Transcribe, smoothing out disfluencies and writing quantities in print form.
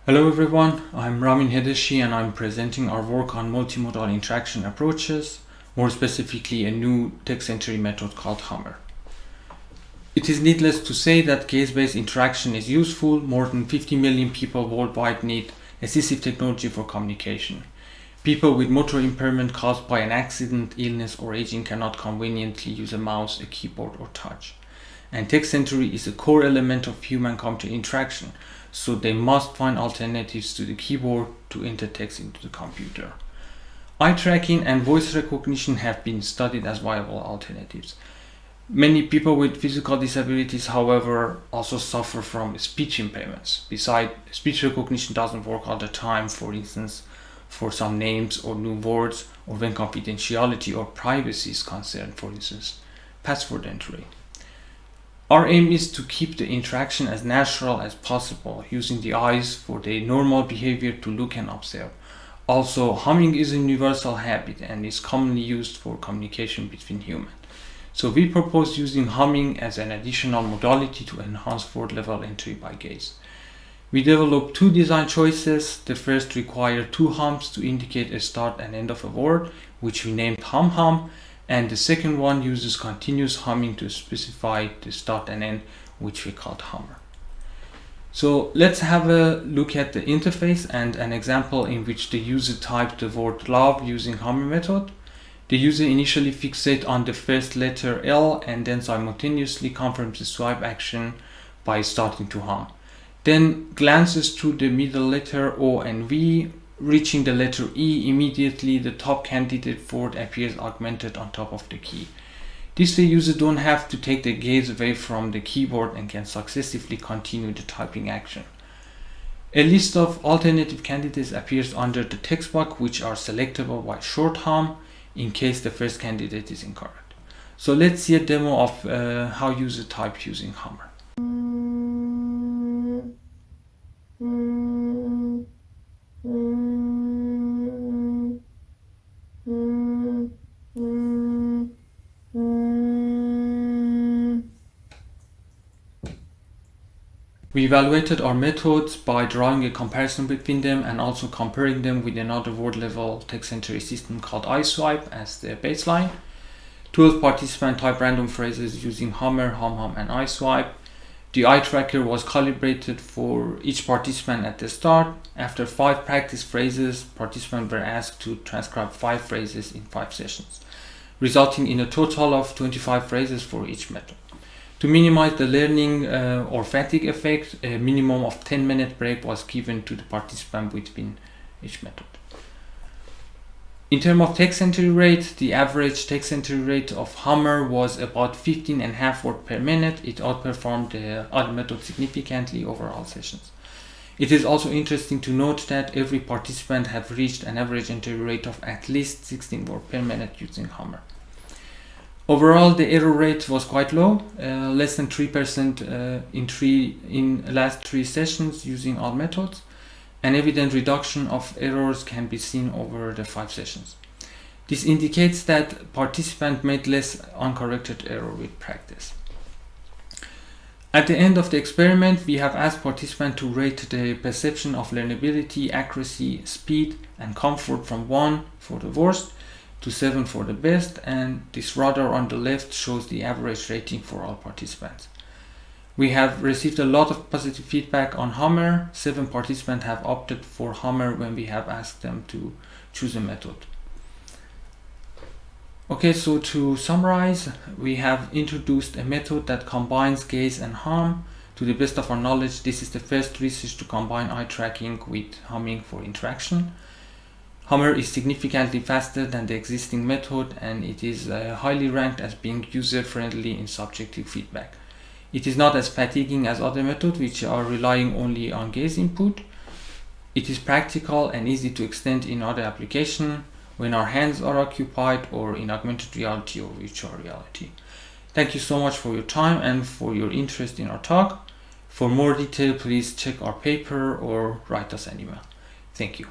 Hello everyone, I'm Ramin Hedeshy and I'm presenting our work on multimodal interaction approaches, more specifically a new text entry method called Hammer. It is needless to say that gaze-based interaction is useful. More than 50 million people worldwide need assistive technology for communication. People with motor impairment caused by an accident, illness or aging cannot conveniently use a mouse, a keyboard or touch. And text entry is a core element of human-computer interaction, so they must find alternatives to the keyboard to enter text into the computer. Eye tracking and voice recognition have been studied as viable alternatives. Many people with physical disabilities, however, also suffer from speech impairments. Besides, speech recognition doesn't work all the time, for instance, for some names or new words, or when confidentiality or privacy is concerned, for instance, password entry. Our aim is to keep the interaction as natural as possible, using the eyes for their normal behavior to look and observe. Also, humming is a universal habit and is commonly used for communication between humans. So we propose using humming as an additional modality to enhance word-level entry by gaze. We developed two design choices. The first required two hums to indicate a start and end of a word, which we named hum, and the second one uses continuous humming to specify the start and end, which we called Hammer. So let's have a look at the interface and an example in which the user typed the word love using Hammer method. The user initially fixates on the first letter L and then simultaneously confirms the swipe action by starting to hum. Then glances through the middle letter O and V. Reaching the letter E, immediately the top candidate word appears augmented on top of the key. This way, user don't have to take the gaze away from the keyboard and can successively continue the typing action. A list of alternative candidates appears under the text box, which are selectable by short hum in case the first candidate is incorrect. So let's see a demo of how user types using Hammer. We evaluated our methods by drawing a comparison between them and also comparing them with another word-level text entry system called iSwipe as the baseline. 12 participants typed random phrases using Hammer, hum, and iSwipe. The eye tracker was calibrated for each participant at the start. After 5 practice phrases, participants were asked to transcribe 5 phrases in 5 sessions, resulting in a total of 25 phrases for each method. To minimize the learning or fatigue effect, a minimum of 10-minute break was given to the participant between each method. In terms of text entry rate, the average text entry rate of Hammer was about 15.5 words per minute. It outperformed the other method significantly over all sessions. It is also interesting to note that every participant have reached an average entry rate of at least 16 words per minute using Hammer. Overall, the error rate was quite low, less than 3% in last 3 sessions using all methods. An evident reduction of errors can be seen over the 5 sessions. This indicates that participants made less uncorrected error with practice. At the end of the experiment, we have asked participants to rate the perception of learnability, accuracy, speed, and comfort from 1 for the worst to 7 for the best, and this radar on the left shows the average rating for all participants. We have received a lot of positive feedback on Hammer. 7 participants have opted for Hammer when we have asked them to choose a method. Okay, so to summarize, we have introduced a method that combines gaze and hum. To the best of our knowledge, this is the first research to combine eye tracking with humming for interaction. Hammer is significantly faster than the existing method, and it is highly ranked as being user-friendly in subjective feedback. It is not as fatiguing as other methods, which are relying only on gaze input. It is practical and easy to extend in other applications when our hands are occupied or in augmented reality or virtual reality. Thank you so much for your time and for your interest in our talk. For more detail, please check our paper or write us an email. Thank you.